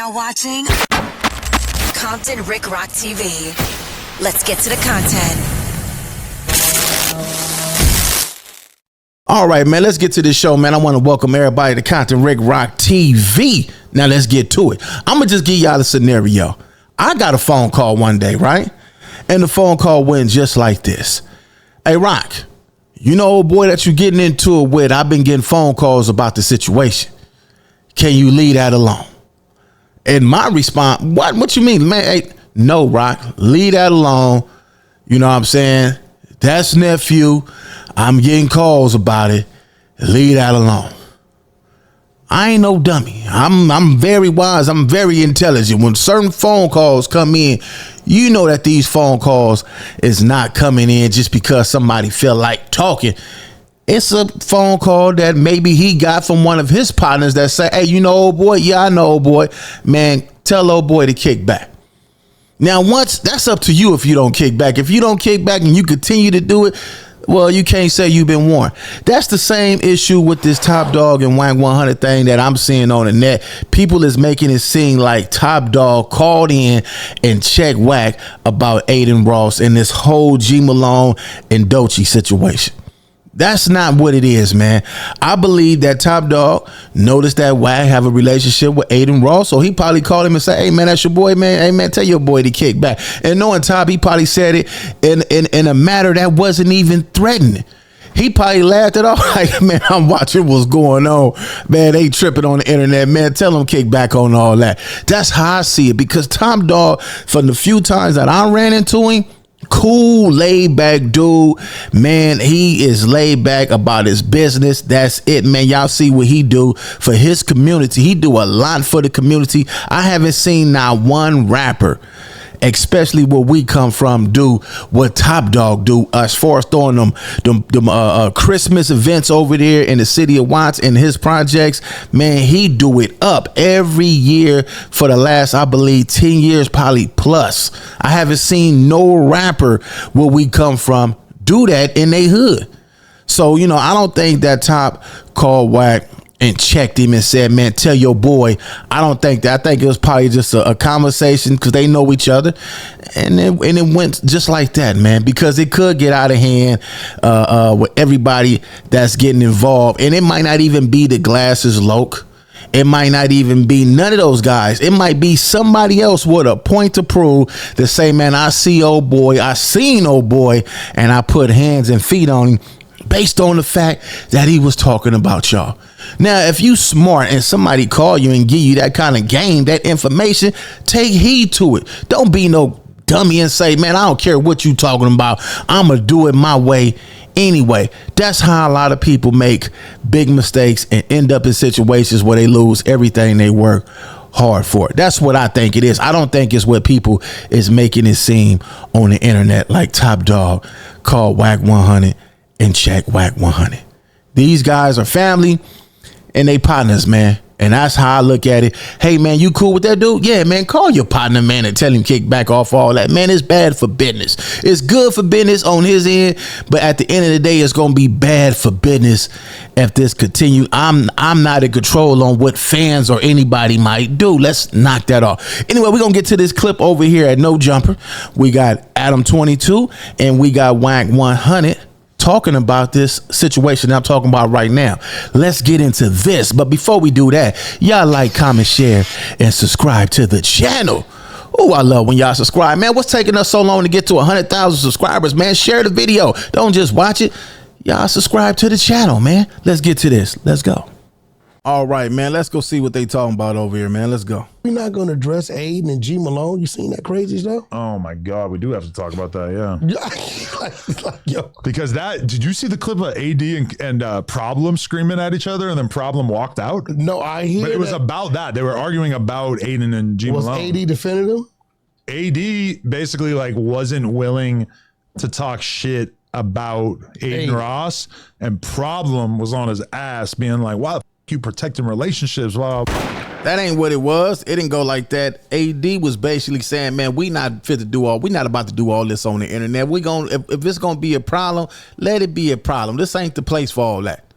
now watching Compton Rick Rock TV. Let's get to the content. All right, man, let's get to this show, man. I want to welcome everybody to Compton Rick Rock TV. Now let's get to it. I'm going to just give y'all the scenario. I got a phone call one day, right? And the phone call went just like this. Hey, Rock, you know, old boy that you're getting into it with, I've been getting phone calls about the situation. Can you leave that alone? And my response, what you mean, man? Hey, no, Rock, leave that alone. You know what I'm saying? That's nephew. I'm getting calls about it. Leave that alone. I ain't no dummy. I'm very wise. I'm very intelligent. When certain phone calls come in, you know that these phone calls is not coming in just because somebody feel like talking. It's a phone call that maybe he got from one of his partners that say, hey, you know, old boy? Yeah, I know, old boy. Man, tell old boy to kick back. Now, once that's up to you if you don't kick back. If you don't kick back and you continue to do it, well, you can't say you've been warned. That's the same issue with this Top Dawg and Wack 100 thing that I'm seeing on the net. People is making it seem like Top Dawg called in and checked Wack about Aiden Ross and this whole G Malone and Doechii situation. That's not what it is, man. I believe that Top Dawg noticed that Wack have a relationship with Aiden Ross, so he probably called him and said, hey, man, that's your boy, man. Hey, man, tell your boy to kick back. And knowing Top, he probably said it in a matter that wasn't even threatening. He probably laughed it off like, man, I'm watching what's going on. Man, they tripping on the internet. Man, tell them kick back on all that. That's how I see it, because Top Dawg, from the few times that I ran into him, cool, laid back dude, man. He is laid back about his business. That's it, man. Y'all see what he do for his community. He do a lot for the community. I haven't seen not one rapper, especially where we come from, do what Top Dawg do as far as throwing them Christmas events over there in the city of Watts and his projects. Man, he do it up every year for the last, I believe, 10 years, probably plus. I haven't seen no rapper where we come from do that in they hood. So, you know, I don't think that Top called Wack and checked him and said, man, tell your boy. I don't think that. I think it was probably just a conversation because they know each other. And it went just like that, man, because it could get out of hand with everybody that's getting involved. And it might not even be the Glasses Loke. It might not even be none of those guys. It might be somebody else with a point to prove to say, man, I see old boy. I seen old boy and I put hands and feet on him based on the fact that he was talking about y'all. Now, if you smart and somebody call you and give you that kind of game, that information, take heed to it. Don't be no dummy and say, man, I don't care what you talking about. I'm going to do it my way anyway. That's how a lot of people make big mistakes and end up in situations where they lose everything they work hard for. That's what I think it is. I don't think it's what people is making it seem on the internet, like Top Dawg called Wack 100 and check Wack 100. These guys are family and they partners, man. And that's how I look at it. Hey, man, you cool with that dude? Yeah, man, call your partner, man, and tell him kick back off all that. Man, it's bad for business. It's good for business on his end, but at the end of the day, it's going to be bad for business if this continues. I'm not in control on what fans or anybody might do. Let's knock that off. Anyway, we're going to get to this clip over here at No Jumper. We got Adam 22 and we got Wack 100. Talking about this situation that I'm talking about right now. Let's get into this. But before we do that, y'all like, comment, share, and subscribe to the channel. Oh, I love when y'all subscribe, man. What's taking us so long to get to 100,000 subscribers, man? Share the video. Don't just watch it. Y'all subscribe to the channel, man. Let's get to this. Let's go. All right, man. Let's go see what they talking about over here, man. Let's go. We're not going to address Aiden and G Malone. You seen that crazy stuff? Oh my God, we do have to talk about that, yeah. Yo. Because did you see the clip of AD and Problem screaming at each other and then Problem walked out? No, I hear. But it was about that. They were arguing about Aiden and G Malone. Was AD defending him? AD basically like wasn't willing to talk shit about Aiden Ross, and Problem was on his ass being like, why the f you protecting relationships? Wow. That ain't what it was. It didn't go like that. AD was basically saying, man, we not about to do all this on the internet. If it's gonna be a problem, let it be a problem. This ain't the place for all that.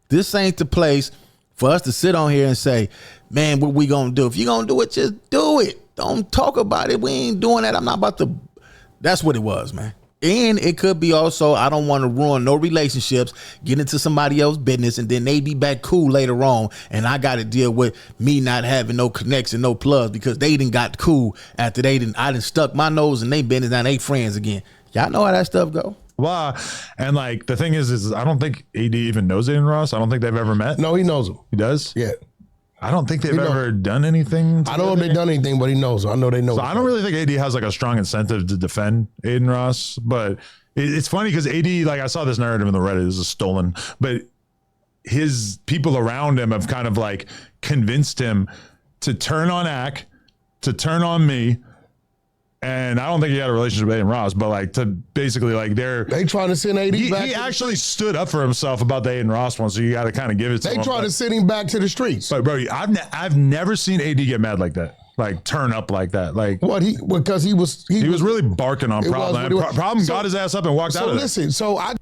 This ain't the place For us to sit on here and say, man, what we gonna do? If you gonna do it, just do it. Don't talk about it. We ain't doing that. I'm not about to. That's what it was, man. And it could be also, I don't want to ruin no relationships, get into somebody else's business, and then they be back cool later on, and I got to deal with me not having no connection, no plugs, because they didn't got cool after I didn't stuck my nose in they business, now they friends again. Y'all know how that stuff go. Wow. And like the thing is I don't think AD even knows Aiden Ross. I don't think they've ever met. No, he knows him. He does? Yeah. I don't think they've ever done anything together. I don't know if they've done anything, but he knows him. I know they know. So I don't really think AD has like a strong incentive to defend Aiden Ross, but it's funny because AD, like I saw this narrative in the Reddit, this is stolen, but his people around him have kind of like convinced him to turn on Ack, to turn on me. And I don't think he had a relationship with Aiden Ross, but like to basically like they trying to send AD back. He actually stood up for himself about the Aiden Ross one, so you got to kind of give it to him. They trying to send him back to the streets. But bro, I've never seen AD get mad like that, like turn up like that, like what because he was really barking on Problem. Problem got his ass up and walked out of there. So listen,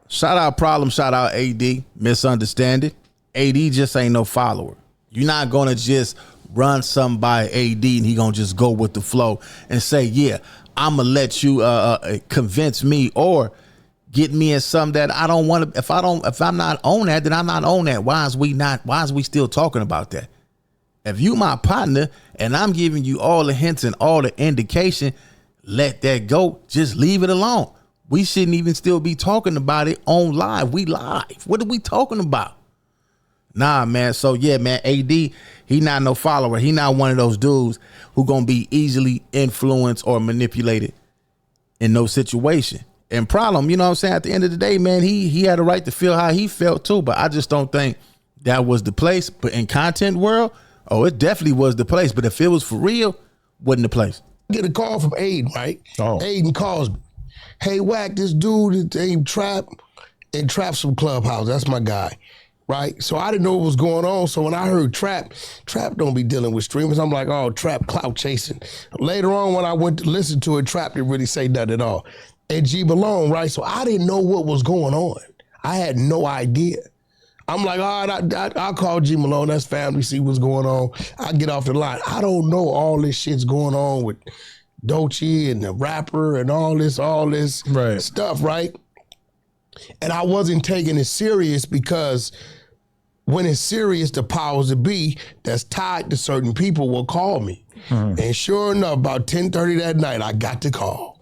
Shout out Problem, shout out AD. Misunderstanding. AD just ain't no follower. You're not gonna just run something by AD and he gonna just go with the flow and say, yeah, I'm gonna let you convince me or get me in something that I don't want to. If I'm not on that, then I'm not on that. Why is we still talking about that? If you my partner and I'm giving you all the hints and all the indication, let that go. Just leave it alone. We shouldn't even still be talking about it on live. We live. What are we talking about? Nah, man. So yeah, man, AD, he not no follower. He not one of those dudes who gonna be easily influenced or manipulated in no situation. And Problem, you know what I'm saying? At the end of the day, man, he had a right to feel how he felt too. But I just don't think that was the place. But in content world, oh, it definitely was the place. But if it was for real, wasn't the place. Get a call from Aiden, right? Oh. Aiden calls me. Hey, Wack, this dude named Trap and Trap's from Clubhouse. That's my guy. Right? So I didn't know what was going on. So when I heard Trap don't be dealing with streamers. I'm like, oh, Trap clout chasing. Later on, when I went to listen to it, Trap didn't really say nothing at all. And G Malone, right? So I didn't know what was going on. I had no idea. I'm like, all right, I'll call G Malone. That's family, see what's going on. I get off the line. I don't know all this shit's going on with Doechii and the rapper and all this right. stuff, right? And I wasn't taking it serious because when it's serious, the powers that be that's tied to certain people will call me. Mm-hmm. And sure enough, about 10:30 that night, I got the call.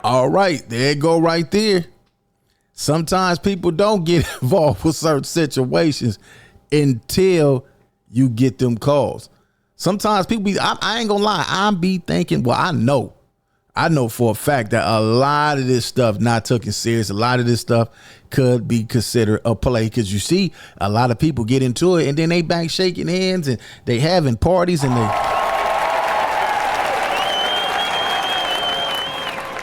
All right, there it go right there. Sometimes people don't get involved with certain situations until you get them calls. Sometimes people I ain't gonna lie, I be thinking, well, I know for a fact that a lot of this stuff not taken serious. A lot of this stuff could be considered a play because you see a lot of people get into it and then they back shaking hands and they having parties and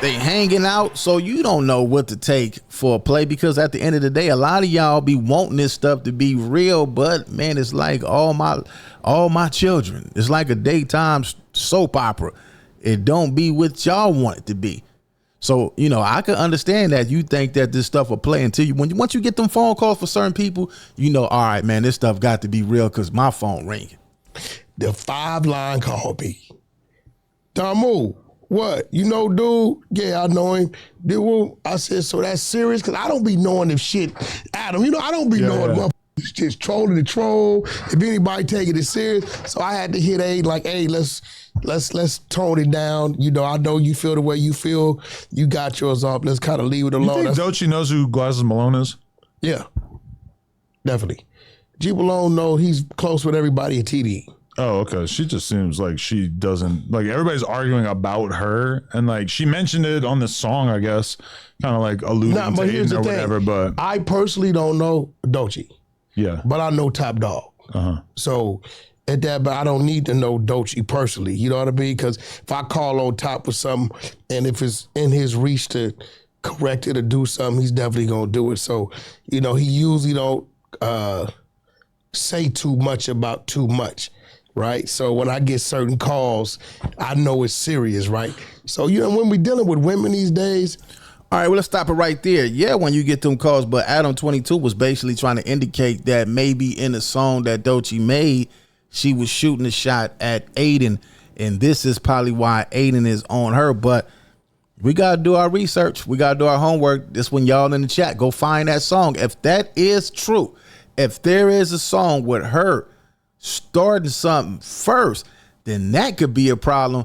they hanging out. So you don't know what to take for a play because at the end of the day, a lot of y'all be wanting this stuff to be real, but man, it's like all my children. It's like a daytime soap opera. It don't be what y'all want it to be. So, you know, I can understand that you think that this stuff will play until once you get them phone calls for certain people, you know, all right, man, this stuff got to be real because my phone ringing. The 5-line called me. Damu, what? You know, dude? Yeah, I know him. Dude, I said, so that's serious? Because I don't be knowing if shit, Adam, you know, I don't be knowing what. It's just trolling the troll. If anybody taking it serious, so I had to hit Aid like, hey, let's tone it down. You know, I know you feel the way you feel. You got yours up. Let's kind of leave it alone. You think Doechii knows who Glasses Malone is? Yeah, definitely. G Malone knows he's close with everybody at TD. Oh, okay. She just seems like she doesn't, like everybody's arguing about her and like she mentioned it on this song, I guess, kind of like alluding to Aiden or whatever, but. I personally don't know Doechii. Yeah. But I know Top Dawg. Uh-huh. So at that, but I don't need to know Doechii personally. You know what I mean? Because if I call on Top with something and if it's in his reach to correct it or do something, he's definitely going to do it. So, you know, he usually don't say too much about too much, right? So when I get certain calls, I know it's serious, right? So, you know, when we're dealing with women these days, All right, well, let's stop it right there. Yeah, when you get them calls, but Adam 22 was basically trying to indicate that maybe in the song that Doechii made, she was shooting a shot at Aiden, and this is probably why Aiden is on her. But we got to do our research. We got to do our homework. This when y'all in the chat, go find that song. If that is true, if there is a song with her starting something first, then that could be a problem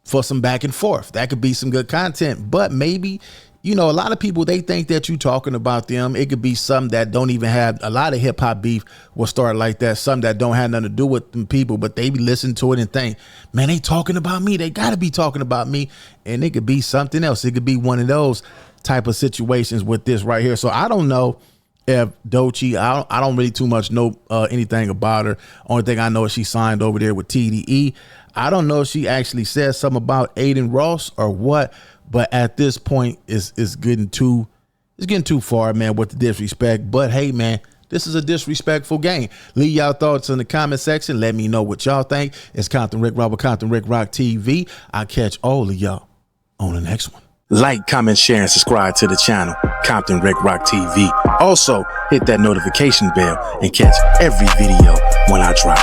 for some back and forth. That could be some good content. But maybe, you know, a lot of people, they think that you talking about them. It could be something that don't even have a lot of hip hop beef will start like that. Something that don't have nothing to do with them people, but they be listening to it and think, man, they talking about me. They got to be talking about me. And it could be something else. It could be one of those type of situations with this right here. So I don't know if Doechii, I don't really too much know anything about her. Only thing I know is she signed over there with TDE. I don't know if she actually said something about Aiden Ross or what, but at this point it's getting too far, man, with the disrespect. But hey, man, this is a disrespectful game. Leave y'all thoughts in the comment section. Let me know what y'all think. It's Compton Rick Rock with Compton Rick Rock TV. I'll catch all of y'all on the next one. Like, comment, share, and subscribe to the channel, Compton Rick Rock TV. Also, hit that notification bell and catch every video when I drop.